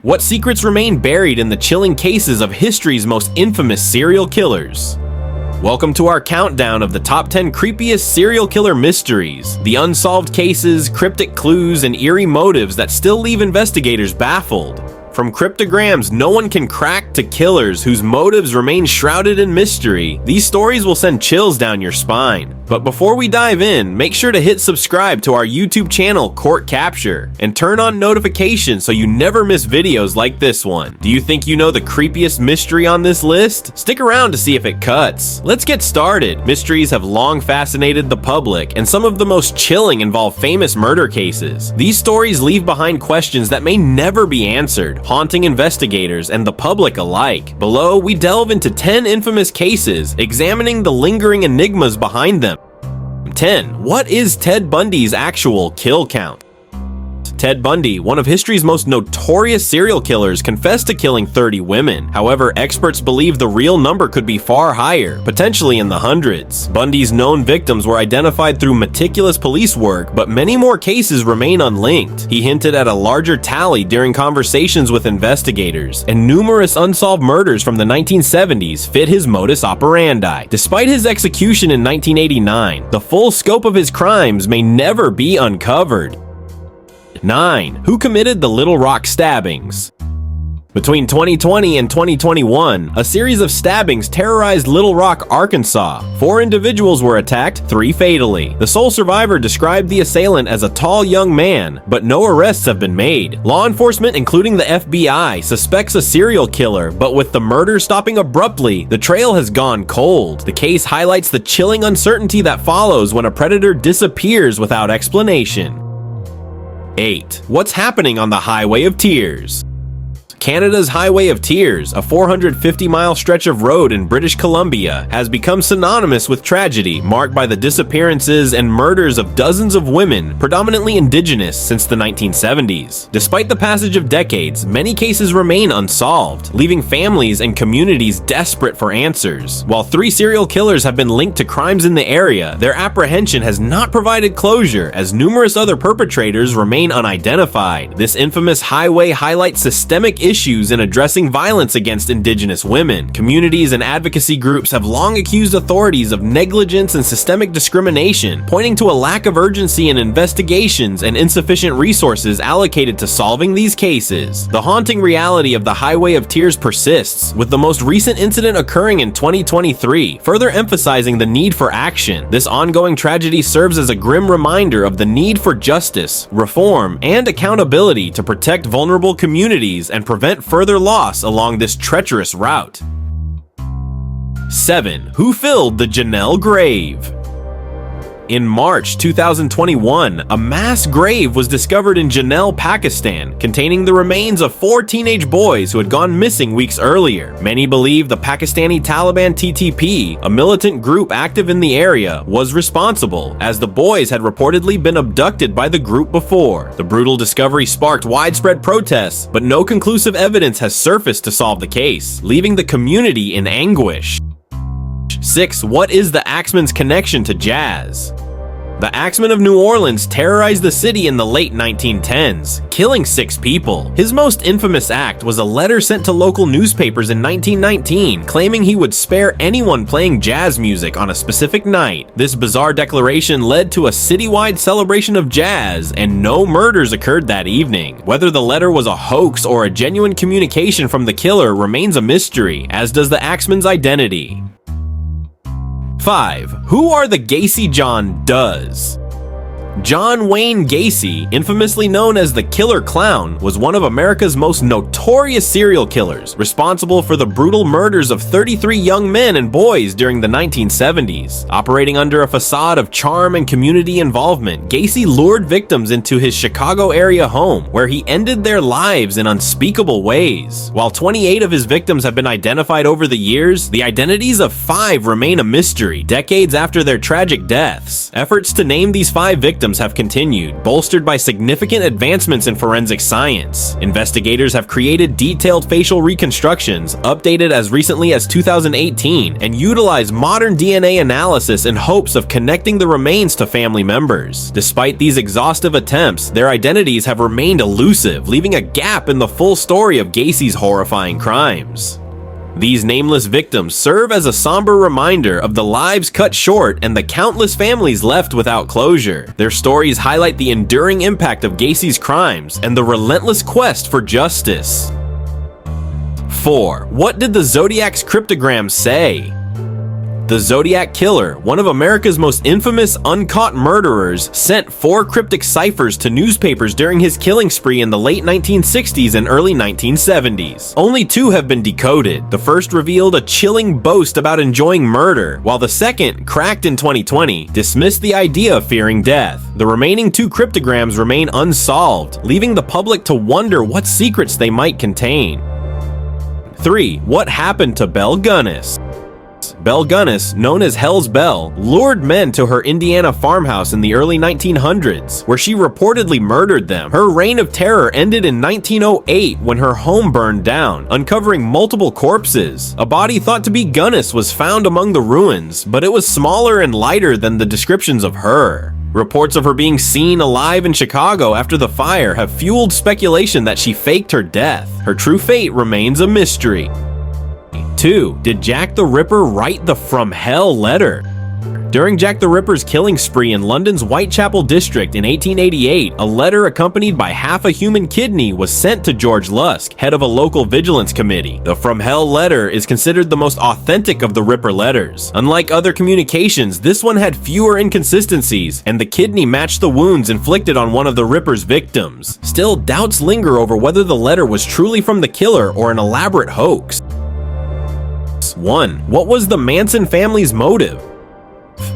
What secrets remain buried in the chilling cases of history's most infamous serial killers? Welcome to our countdown of the top 10 creepiest serial killer mysteries, the unsolved cases, cryptic clues, and eerie motives that still leave investigators baffled. From cryptograms no one can crack to killers whose motives remain shrouded in mystery, these stories will send chills down your spine. But before we dive in, make sure to hit subscribe to our YouTube channel Court Capture and turn on notifications so you never miss videos like this one. Do you think you know the creepiest mystery on this list? Stick around to see if it cuts. Let's get started. Mysteries have long fascinated the public, and some of the most chilling involve famous murder cases. These stories leave behind questions that may never be answered, haunting investigators and the public alike. Below, we delve into 10 infamous cases, examining the lingering enigmas behind them. 10. What is Ted Bundy's actual kill count? Ted Bundy, one of history's most notorious serial killers, confessed to killing 30 women. However, experts believe the real number could be far higher, potentially in the hundreds. Bundy's known victims were identified through meticulous police work, but many more cases remain unlinked. He hinted at a larger tally during conversations with investigators, and numerous unsolved murders from the 1970s fit his modus operandi. Despite his execution in 1989, the full scope of his crimes may never be uncovered. 9. Who committed the Little Rock stabbings? Between 2020 and 2021, a series of stabbings terrorized Little Rock, Arkansas. 4 individuals were attacked, 3 fatally. The sole survivor described the assailant as a tall young man, but no arrests have been made. Law enforcement, including the FBI, suspects a serial killer, but with the murder stopping abruptly, the trail has gone cold. The case highlights the chilling uncertainty that follows when a predator disappears without explanation. 8. What's happening on the Highway of Tears? Canada's Highway of Tears, a 450-mile stretch of road in British Columbia, has become synonymous with tragedy, marked by the disappearances and murders of dozens of women, predominantly indigenous, since the 1970s. Despite the passage of decades, many cases remain unsolved, leaving families and communities desperate for answers. While 3 serial killers have been linked to crimes in the area, their apprehension has not provided closure, as numerous other perpetrators remain unidentified. This infamous highway highlights systemic issues in addressing violence against indigenous women. Communities and advocacy groups have long accused authorities of negligence and systemic discrimination, pointing to a lack of urgency in investigations and insufficient resources allocated to solving these cases. The haunting reality of the Highway of Tears persists, with the most recent incident occurring in 2023, further emphasizing the need for action. This ongoing tragedy serves as a grim reminder of the need for justice, reform, and accountability to protect vulnerable communities and prevent further loss along this treacherous route. 7. Who filled the Janelle grave? In March 2021, a mass grave was discovered in Janelle, Pakistan, containing the remains of 4 teenage boys who had gone missing weeks earlier. Many believe the Pakistani Taliban TTP, a militant group active in the area, was responsible, as the boys had reportedly been abducted by the group before. The brutal discovery sparked widespread protests, but no conclusive evidence has surfaced to solve the case, leaving the community in anguish. 6. What is the Axeman's connection to jazz? The Axeman of New Orleans terrorized the city in the late 1910s, killing 6 people. His most infamous act was a letter sent to local newspapers in 1919, claiming he would spare anyone playing jazz music on a specific night. This bizarre declaration led to a citywide celebration of jazz, and no murders occurred that evening. Whether the letter was a hoax or a genuine communication from the killer remains a mystery, as does the Axeman's identity. 5. Who are the Gacy John Does? John Wayne Gacy, infamously known as the Killer Clown, was one of America's most notorious serial killers, responsible for the brutal murders of 33 young men and boys during the 1970s. Operating under a facade of charm and community involvement, Gacy lured victims into his Chicago area home, where he ended their lives in unspeakable ways. While 28 of his victims have been identified over the years, the identities of 5 remain a mystery decades after their tragic deaths. Efforts to name these 5 victims victims have continued, bolstered by significant advancements in forensic science. Investigators have created detailed facial reconstructions, updated as recently as 2018, and utilized modern DNA analysis in hopes of connecting the remains to family members. Despite these exhaustive attempts, their identities have remained elusive, leaving a gap in the full story of Gacy's horrifying crimes. These nameless victims serve as a somber reminder of the lives cut short and the countless families left without closure. Their stories highlight the enduring impact of Gacy's crimes and the relentless quest for justice. 4. What did the Zodiac's cryptogram say? The Zodiac Killer, one of America's most infamous uncaught murderers, sent 4 cryptic ciphers to newspapers during his killing spree in the late 1960s and early 1970s. Only 2 have been decoded. The first revealed a chilling boast about enjoying murder, while the second, cracked in 2020, dismissed the idea of fearing death. The remaining 2 cryptograms remain unsolved, leaving the public to wonder what secrets they might contain. 3. What happened to Belle Gunness? Belle Gunness, known as Hell's Belle, lured men to her Indiana farmhouse in the early 1900s, where she reportedly murdered them. Her reign of terror ended in 1908 when her home burned down, uncovering multiple corpses. A body thought to be Gunness was found among the ruins, but it was smaller and lighter than the descriptions of her. Reports of her being seen alive in Chicago after the fire have fueled speculation that she faked her death. Her true fate remains a mystery. 2. Did Jack the Ripper write the From Hell letter? During Jack the Ripper's killing spree in London's Whitechapel district in 1888, a letter accompanied by half a human kidney was sent to George Lusk, head of a local vigilance committee. The From Hell letter is considered the most authentic of the Ripper letters. Unlike other communications, this one had fewer inconsistencies, and the kidney matched the wounds inflicted on one of the Ripper's victims. Still, doubts linger over whether the letter was truly from the killer or an elaborate hoax. 1. What was the Manson family's motive?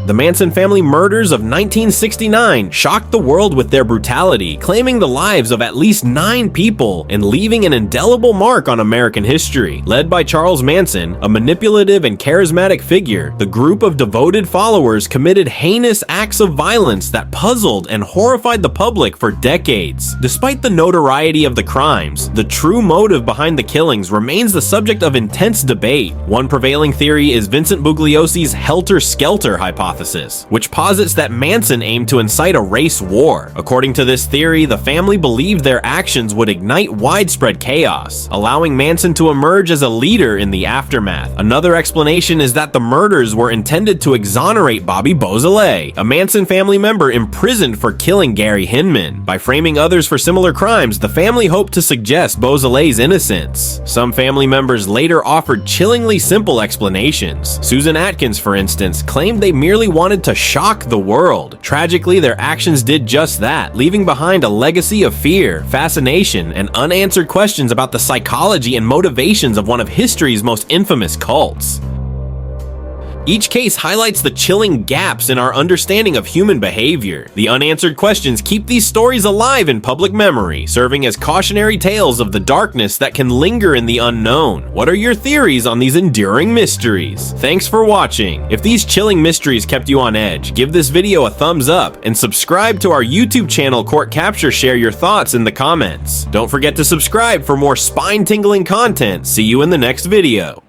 The Manson family murders of 1969 shocked the world with their brutality, claiming the lives of at least 9 people and leaving an indelible mark on American history. Led by Charles Manson, a manipulative and charismatic figure, the group of devoted followers committed heinous acts of violence that puzzled and horrified the public for decades. Despite the notoriety of the crimes, the true motive behind the killings remains the subject of intense debate. One prevailing theory is Vincent Bugliosi's helter-skelter hypothesis, which posits that Manson aimed to incite a race war. According to this theory, the family believed their actions would ignite widespread chaos, allowing Manson to emerge as a leader in the aftermath. Another explanation is that the murders were intended to exonerate Bobby Beausoleil, a Manson family member imprisoned for killing Gary Hinman. By framing others for similar crimes, the family hoped to suggest Beausoleil's innocence. Some family members later offered chillingly simple explanations. Susan Atkins, for instance, claimed they merely wanted to shock the world. Tragically, their actions did just that, leaving behind a legacy of fear, fascination, and unanswered questions about the psychology and motivations of one of history's most infamous cults. Each case highlights the chilling gaps in our understanding of human behavior. The unanswered questions keep these stories alive in public memory, serving as cautionary tales of the darkness that can linger in the unknown. What are your theories on these enduring mysteries? Thanks for watching. If these chilling mysteries kept you on edge, give this video a thumbs up and subscribe to our YouTube channel Court Capture. Share your thoughts in the comments. Don't forget to subscribe for more spine-tingling content. See you in the next video.